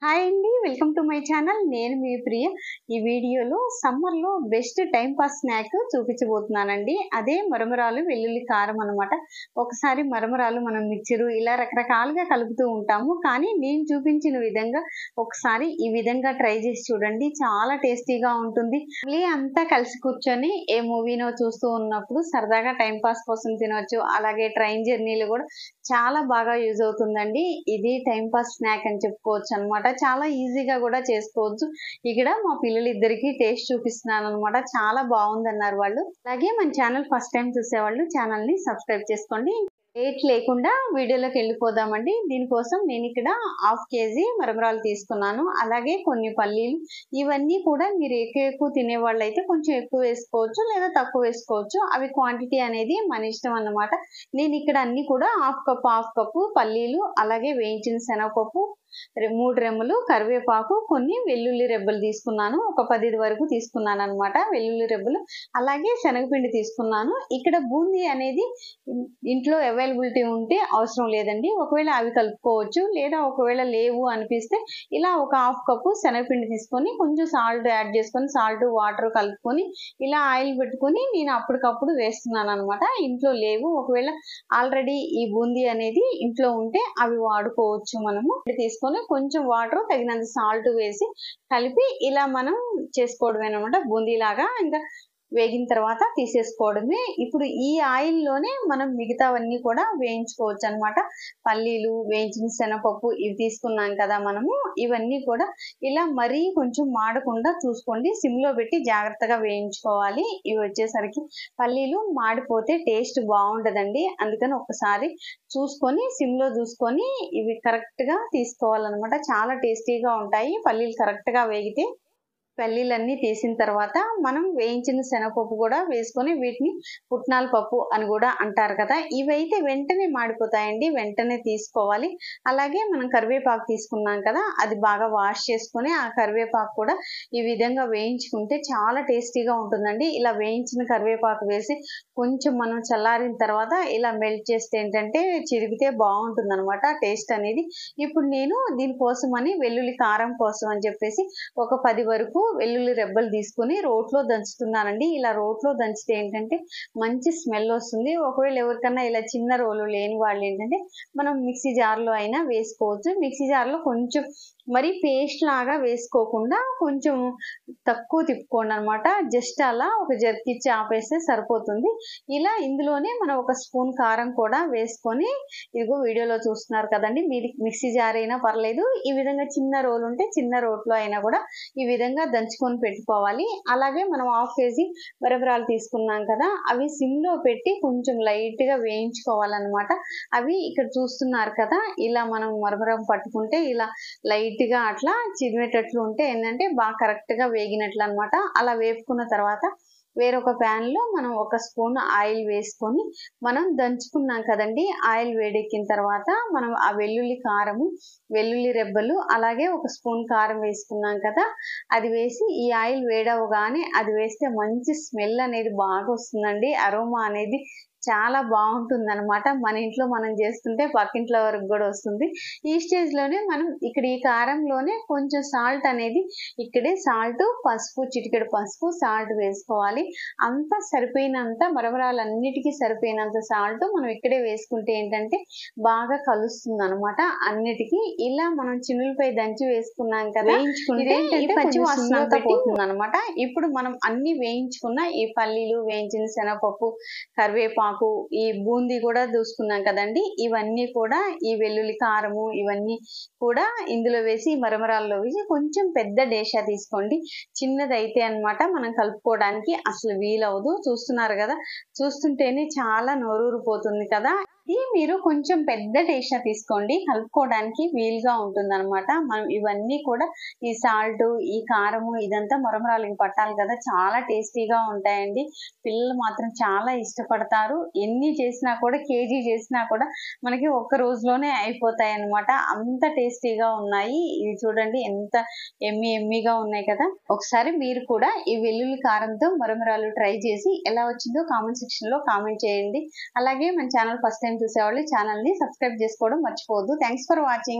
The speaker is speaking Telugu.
హాయ్ అండి, వెల్కమ్ టు మై ఛానల్. నేను మీ ప్రియ. ఈ వీడియోలో సమ్మర్లో బెస్ట్ టైం పాస్ స్నాక్ చూపించబోతున్నానండి. అదే మరమరాలు వెల్లుల్లి కారం అనమాట. ఒకసారి మరమరాలు మనం మిక్చరు ఇలా రకరకాలుగా కలుపుతూ ఉంటాము, కానీ నేను చూపించిన విధంగా ఒకసారి ఈ విధంగా ట్రై చేసి చూడండి. చాలా టేస్టీగా ఉంటుంది. మళ్ళీ అంతా కలిసి కూర్చొని ఏ మూవీనో చూస్తూ ఉన్నప్పుడు సరదాగా టైం పాస్ కోసం తినవచ్చు. అలాగే ట్రైన్ జర్నీలు కూడా చాలా బాగా యూజ్ అవుతుందండి. ఇది టైం పాస్ స్నాక్ అని చెప్పుకోవచ్చు అనమాట. చాలా ఈజీగా కూడా చేసుకోవచ్చు. ఇక్కడ మా పిల్లలిద్దరికి టేస్ట్ చూపిస్తున్నాను అనమాట. చాలా బాగుందన్నారు వాళ్ళు. అలాగే మన ఛానల్ ఫస్ట్ టైం చూసేవాళ్ళు ఛానల్ ని సబ్స్క్రైబ్ చేసుకోండి. లేట్ లేకుండా వీడియోలోకి వెళ్ళిపోదామండి. దీనికోసం నేను ఇక్కడ 1/2 kg మరమరాలు తీసుకున్నాను. అలాగే కొన్ని పల్లీలు. ఇవన్నీ కూడా మీరు ఎక్కువ తినేవాళ్ళు అయితే కొంచెం ఎక్కువ వేసుకోవచ్చు, లేదా తక్కువ వేసుకోవచ్చు. అవి క్వాంటిటీ అనేది మన ఇష్టం అన్నమాట. నేను ఇక్కడ అన్ని కూడా 1/2 కప్పు పల్లీలు, అలాగే వేయించిన శనగపప్పు, 3 రెమ్మలు కరివేపాకు, కొన్ని వెల్లుల్లి రెబ్బలు తీసుకున్నాను. ఒక 10 వరకు తీసుకున్నాను అనమాట వెల్లుల్లి రెబ్బలు. అలాగే శనగపిండి తీసుకున్నాను. ఇక్కడ బూందీ అనేది ఇంట్లో అవైలబిలిటీ ఉంటే అవసరం లేదండి. ఒకవేళ అవి కలుపుకోవచ్చు, లేదా ఒకవేళ లేవు అనిపిస్తే ఇలా ఒక 1/2 కప్పు శనగపిండి తీసుకొని కొంచెం సాల్ట్ యాడ్ చేసుకొని, సాల్ట్ వాటర్ కలుపుకొని ఇలా ఆయిల్ పెట్టుకొని నేను అప్పటికప్పుడు వేస్తున్నాను అనమాట. ఇంట్లో లేవు, ఒకవేళ ఆల్రెడీ ఈ బూందీ అనేది ఇంట్లో ఉంటే అవి వాడుకోవచ్చు. మనము తీసుకొని కొంచెం వాటర్ తగినంత సాల్ట్ వేసి కలిపి ఇలా మనం చేసుకోవడమేనమాట. బూందీ లాగా ఇంకా వేగిన తర్వాత తీసేసుకోవడమే. ఇప్పుడు ఈ ఆయిల్లోనే మనం మిగతావన్నీ కూడా వేయించుకోవచ్చు అనమాట. పల్లీలు, వేయించిన శనగపప్పు ఇవి తీసుకున్నాం కదా మనము. ఇవన్నీ కూడా ఇలా మరీ కొంచెం మాడకుండా చూసుకోండి. సిమ్లో పెట్టి జాగ్రత్తగా వేయించుకోవాలి. ఇవి వచ్చేసరికి పల్లీలు మాడిపోతే టేస్ట్ బాగుండదండి. అందుకని ఒకసారి చూసుకొని సిమ్లో చూసుకొని ఇవి కరెక్ట్గా తీసుకోవాలన్నమాట. చాలా టేస్టీగా ఉంటాయి పల్లీలు కరెక్ట్గా వేగితే. పల్లీలన్నీ తీసిన తర్వాత మనం వేయించిన శనగపప్పు కూడా వేసుకొని వీటిని పుట్నాల పప్పు అని కూడా అంటారు కదా. ఇవైతే వెంటనే మాడిపోతాయండి, వెంటనే తీసుకోవాలి. అలాగే మనం కరివేపాకు తీసుకున్నాం కదా, అది బాగా వాష్ చేసుకొని ఆ కరివేపాకు కూడా ఈ విధంగా వేయించుకుంటే చాలా టేస్టీగా ఉంటుందండి. ఇలా వేయించిన కరివేపాకు వేసి కొంచెం మనం చల్లారిన తర్వాత ఇలా మెల్ట్ చేస్తే ఏంటంటే చిరిగితే బాగుంటుంది అనమాట టేస్ట్ అనేది. ఇప్పుడు నేను దీనికోసమని వెల్లుల్లి కారం కోసం అని చెప్పేసి ఒక 10 వరకు వెల్లుల్లి రెబ్బలు తీసుకొని రోట్లో దంచుతున్నానండి. ఇలా రోట్లో దంచితే ఏంటంటే మంచి స్మెల్ వస్తుంది. ఒకవేళ ఎవరికన్నా ఇలా చిన్న రోలు లేని వాళ్ళు ఏంటంటే మనం మిక్సీ జార్లో అయినా వేసుకోవచ్చు. మిక్సీ జార్లో కొంచెం మరి పేస్ట్ లాగా వేసుకోకుండా కొంచెం తక్కువ తిప్పుకోండి అనమాట. జస్ట్ అలా ఒక జర్కిచ్చి ఆపేస్తే సరిపోతుంది. ఇలా ఇందులోనే మనం ఒక స్పూన్ కారం కూడా వేసుకొని, ఇదిగో వీడియోలో చూస్తున్నారు కదండి, మీరు మిక్సీ జార్ అయినా పర్లేదు, ఈ విధంగా చిన్న రోలు ఉంటే చిన్న రోట్లో అయినా కూడా ఈ విధంగా దంచుకొని పెట్టుకోవాలి. అలాగే మనం 1/2 kg మరమరాలు తీసుకున్నాం కదా, అవి సిమ్లో పెట్టి కొంచెం లైట్గా వేయించుకోవాలన్నమాట. అవి ఇక్కడ చూస్తున్నారు కదా, ఇలా మనం మరమరం పట్టుకుంటే ఇలా లైట్గా అట్లా చిరిమేటట్లు ఉంటే ఏంటంటే బాగా కరెక్ట్గా వేగినట్లు అనమాట. అలా వేపుకున్న తర్వాత వేరొక ప్యాన్లో మనం ఒక స్పూన్ ఆయిల్ వేసుకొని మనం దంచుకున్నాం కదండి. ఆయిల్ వేడెక్కిన తర్వాత మనం ఆ వెల్లుల్లి కారము, వెల్లుల్లి రెబ్బలు, అలాగే ఒక స్పూన్ కారం వేసుకున్నాం కదా, అది వేసి ఈ ఆయిల్ వేడవగానే అది వేస్తే మంచి స్మెల్ అనేది బాగా వస్తుందండి. అరోమా అనేది చాలా బాగుంటుంది అనమాట. మన ఇంట్లో మనం చేస్తుంటే పక్కింట్లో వరకు కూడా వస్తుంది. ఈ స్టేజ్లోనే మనం ఇక్కడ ఈ కారంలోనే కొంచెం సాల్ట్ అనేది, ఇక్కడే సాల్ట్, పసుపు, చిటికెడు పసుపు, సాల్ట్ వేసుకోవాలి. అంతా సరిపోయినంత, మరమరాలన్నిటికీ సరిపోయినంత సాల్ట్ మనం ఇక్కడే వేసుకుంటే ఏంటంటే బాగా కలుస్తుంది అనమాట అన్నిటికీ. ఇలా మనం చిన్నులపై దంచి వేసుకున్నాం కదా, వేయించుకుంటే పచ్చి వాసన అంతా పోతుంది అనమాట. ఇప్పుడు మనం అన్ని వేయించుకున్న ఈ పల్లీలు, వేయించిన శనగపప్పు, కరివేపాకు, ఈ బూందీ కూడా చూసుకున్నాం కదండి, ఇవన్నీ కూడా ఈ వెల్లుల్లి కారము ఇవన్నీ కూడా ఇందులో వేసి మరమరాల్లో వేసి కొంచెం పెద్ద డేషా తీసుకోండి. చిన్నదైతే అన్నమాట మనం కలుపుకోవడానికి అసలు వీలవదు. చూస్తున్నారు కదా, చూస్తుంటేనే చాలా నోరూరిపోతుంది కదా. ఇది మీరు కొంచెం పెద్ద డేషా తీసుకోండి, కలుపుకోవడానికి వీలుగా ఉంటుంది అనమాట. మనం ఇవన్నీ కూడా ఈ సాల్ట్, ఈ కారము ఇదంతా మరమరాలకి పట్టాలి కదా, చాలా టేస్టీగా ఉంటాయండి. పిల్లలు మాత్రం చాలా ఇష్టపడతారు. ఎన్ని చేసినా కూడా, కేజీ చేసినా కూడా మనకి ఒక్క రోజులోనే అయిపోతాయి అనమాట. అంత టేస్టీగా ఉన్నాయి. ఇవి చూడండి ఎంత ఎమ్మీగా ఉన్నాయి కదా. ఒకసారి మీరు కూడా ఈ వెల్లుల్లి కారంతో మరమరాలు ట్రై చేసి ఎలా వచ్చిందో కామెంట్ సెక్షన్ లో కామెంట్ చేయండి. అలాగే మన ఛానల్ ఫస్ట్ టైం చూసేవాళ్ళు ఛానల్ ని సబ్స్క్రైబ్ చేసుకోవడం మర్చిపోవద్దు. Thanks for watching.